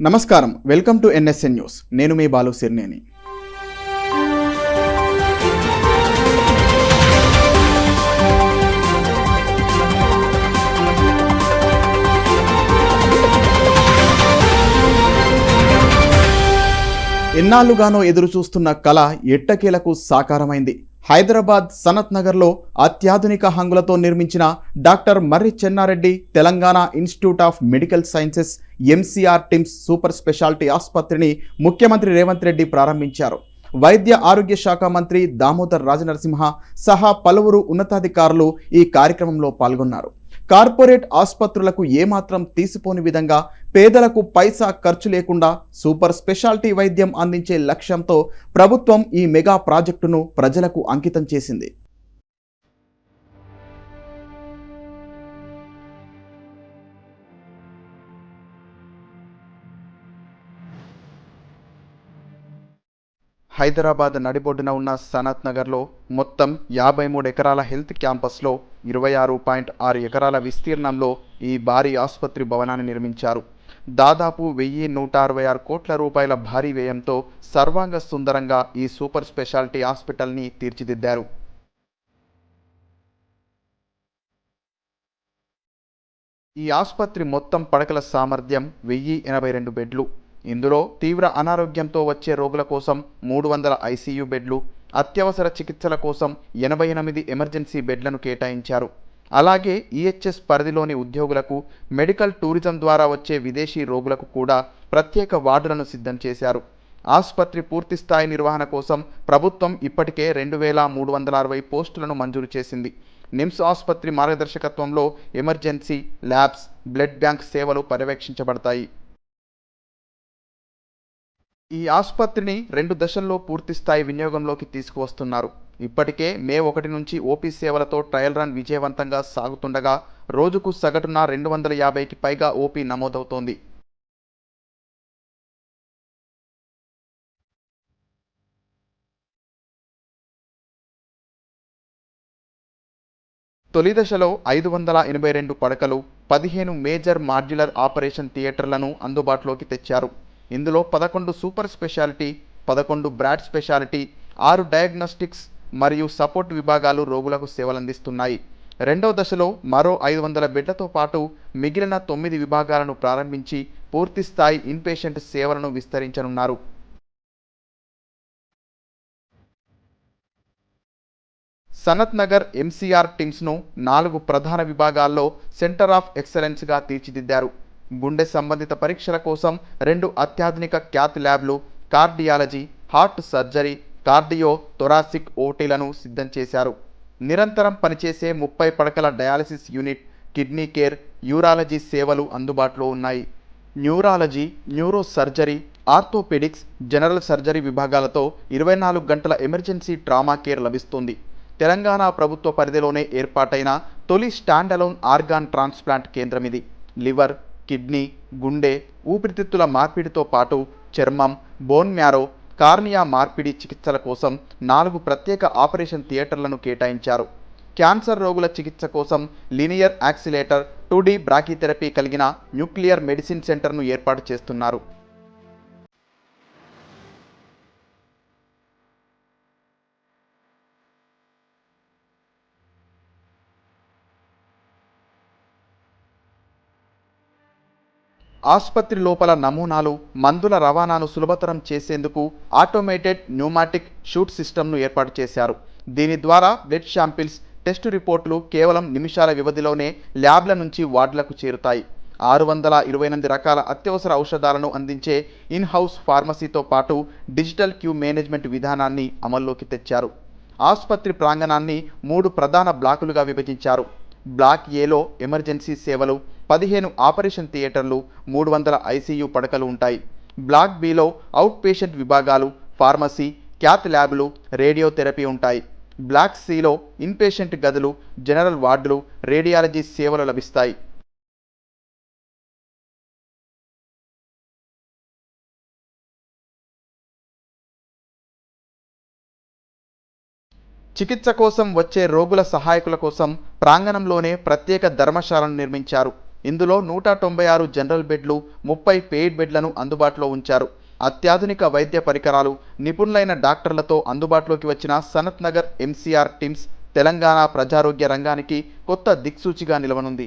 నమస్కారం, welcome to NSN news. నేను మీ బాలు సిర్నేని. ఎన్నాళ్లుగానో ఎదురు చూస్తున్న కళ ఎట్టకేలకు సాకారమైంది. హైదరాబాద్ సనత్ నగర్లో అత్యాధునిక హంగులతో నిర్మించిన doctor Marri Chennareddy Telangana institute of medical sciences MCR TIMS super speciality ఆసుపత్రిని ముఖ్యమంత్రి రేవంత్ రెడ్డి ప్రారంభించారు. వైద్య ఆరోగ్య శాఖ మంత్రి దామోదర్ రాజనరసింహ సహా పలువురు ఉన్నతాధికారులు ఈ కార్యక్రమంలో పాల్గొన్నారు. కార్పొరేట్ ఆసుపత్రులకు ఏమాత్రం తీసిపోని విధంగా పేదలకు పైసా ఖర్చు లేకుండా సూపర్ స్పెషాలిటీ వైద్యం అందించే లక్ష్యంతో ప్రభుత్వం ఈ మెగా ప్రాజెక్టును ప్రజలకు అంకితం చేసింది. హైదరాబాద్ నడిబొడ్డున ఉన్న సనత్ నగర్లో మొత్తం 53 ఎకరాల హెల్త్ క్యాంపస్లో 26.6 ఎకరాల విస్తీర్ణంలో ఈ భారీ ఆసుపత్రి భవనాన్ని నిర్మించారు. దాదాపు 1166 కోట్ల రూపాయల భారీ వ్యయంతో సర్వాంగ సుందరంగా ఈ సూపర్ స్పెషాలిటీ హాస్పిటల్ని తీర్చిదిద్దారు. ఈ ఆసుపత్రి మొత్తం పడకల సామర్థ్యం 1082 బెడ్లు. ఇందులో తీవ్ర అనారోగ్యంతో వచ్చే రోగుల కోసం 300 ఐసీయూ బెడ్లు, అత్యవసర చికిత్సల కోసం 88 ఎమర్జెన్సీ బెడ్లను కేటాయించారు. అలాగే ఈహెచ్ఎస్ పరిధిలోని ఉద్యోగులకు, మెడికల్ టూరిజం ద్వారా వచ్చే విదేశీ రోగులకు కూడా ప్రత్యేక వార్డులను సిద్ధం చేశారు. ఆసుపత్రి పూర్తిస్థాయి నిర్వహణ కోసం ప్రభుత్వం ఇప్పటికే 2360 పోస్టులను మంజూరు చేసింది. నిమ్స్ ఆసుపత్రి మార్గదర్శకత్వంలో ఎమర్జెన్సీ, ల్యాబ్స్, బ్లడ్ బ్యాంక్ సేవలు పర్యవేక్షించబడతాయి. ఈ ఆసుపత్రిని 2 దశల్లో పూర్తిస్థాయి వినియోగంలోకి తీసుకువస్తున్నారు. ఇప్పటికే మే 1 నుంచి ఓపీ సేవలతో ట్రయల్ రన్ విజయవంతంగా సాగుతుండగా రోజుకు సగటున 250కి పైగా ఓపీ నమోదవుతోంది. తొలి దశలో 582 పడకలు, 15 మేజర్ మాడ్యులర్ ఆపరేషన్ థియేటర్లను అందుబాటులోకి తెచ్చారు. ఇందులో 11 super speciality, 11 broad speciality, 6 diagnostics మరియు సపోర్ట్ విభాగాలు రోగులకు సేవలందిస్తున్నాయి. రెండవ దశలో మరో 500 బెడ్లతో పాటు మిగిలిన 9 విభాగాలను ప్రారంభించి పూర్తిస్థాయి ఇన్పేషెంట్ సేవలను విస్తరించనున్నారు. సనత్ నగర్ ఎంసీఆర్ టిమ్స్ను 4 ప్రధాన విభాగాల్లో సెంటర్ ఆఫ్ ఎక్సలెన్స్గా తీర్చిదిద్దారు. గుండె సంబంధిత పరీక్షల కోసం 2 అత్యాధునిక క్యాత్ ల్యాబ్లు, cardiology, heart surgery, cardio thoracic ఓటీలను సిద్ధం చేశారు. నిరంతరం పనిచేసే 30 పడకల dialysis unit, kidney care, urology సేవలు అందుబాటులో ఉన్నాయి. Neurology, neuro surgery, orthopaedics, general surgery విభాగాలతో 24 గంటల ఎమర్జెన్సీ ట్రామా కేర్ లభిస్తుంది. తెలంగాణ ప్రభుత్వ పరిధిలోనే ఏర్పాటైన తొలి స్టాండ్ అలోన్ ఆర్గాన్ ట్రాన్స్ప్లాంట్ కేంద్రం ఇది. లివర్, కిడ్నీ, గుండె, ఊపిరితిత్తుల మార్పిడితో పాటు చర్మం, బోన్ మ్యారో, కార్నియా మార్పిడి చికిత్సల కోసం 4 ప్రత్యేక ఆపరేషన్ థియేటర్లను కేటాయించారు. క్యాన్సర్ రోగుల చికిత్స కోసం లీనియర్ యాక్సిలేటర్, 2D బ్రాకీథెరపీ కలిగిన న్యూక్లియర్ మెడిసిన్ సెంటర్ను ఏర్పాటు చేస్తున్నారు. ఆసుపత్రి లోపల నమూనాలు, మందుల రవాణాను సులభతరం చేసేందుకు ఆటోమేటెడ్ న్యూమాటిక్ షూట్ సిస్టమ్ను ఏర్పాటు చేశారు. దీని ద్వారా బ్లడ్ శాంపిల్స్, టెస్టు రిపోర్టులు కేవలం నిమిషాల వ్యవధిలోనే ల్యాబ్ల నుంచి వార్డులకు చేరుతాయి. 628 రకాల అత్యవసర ఔషధాలను అందించే ఇన్-హౌస్ ఫార్మసీతో పాటు డిజిటల్ క్యూ మేనేజ్మెంట్ విధానాన్ని అమల్లోకి తెచ్చారు. ఆసుపత్రి ప్రాంగణాన్ని 3 ప్రధాన బ్లాకులుగా విభజించారు. బ్లాక్ ఏలో ఎమర్జెన్సీ సేవలు, 15 ఆపరేషన్ థియేటర్లు, 300 ఐసీయూ పడకలు ఉంటాయి. బ్లాక్ బిలో అవుట్ పేషెంట్ విభాగాలు, ఫార్మసీ, క్యాత్ ల్యాబ్లు, రేడియోథెరపీ ఉంటాయి. బ్లాక్ సిలో ఇన్పేషెంట్ గదులు, జనరల్ వార్డులు, రేడియాలజీ సేవలు లభిస్తాయి. చికిత్స కోసం వచ్చే రోగుల సహాయకుల కోసం ప్రాంగణంలోనే ప్రత్యేక ధర్మశాలను నిర్మించారు. ఇందులో 196 జనరల్ బెడ్లు, 30 పెయిడ్ బెడ్లను అందుబాటులో ఉంచారు. అత్యాధునిక వైద్య పరికరాలు, నిపుణులైన డాక్టర్లతో అందుబాటులోకి వచ్చిన సనత్ నగర్ ఎంసీఆర్ టిమ్స్ తెలంగాణ ప్రజారోగ్య రంగానికి కొత్త దిక్సూచిగా నిలవనుంది.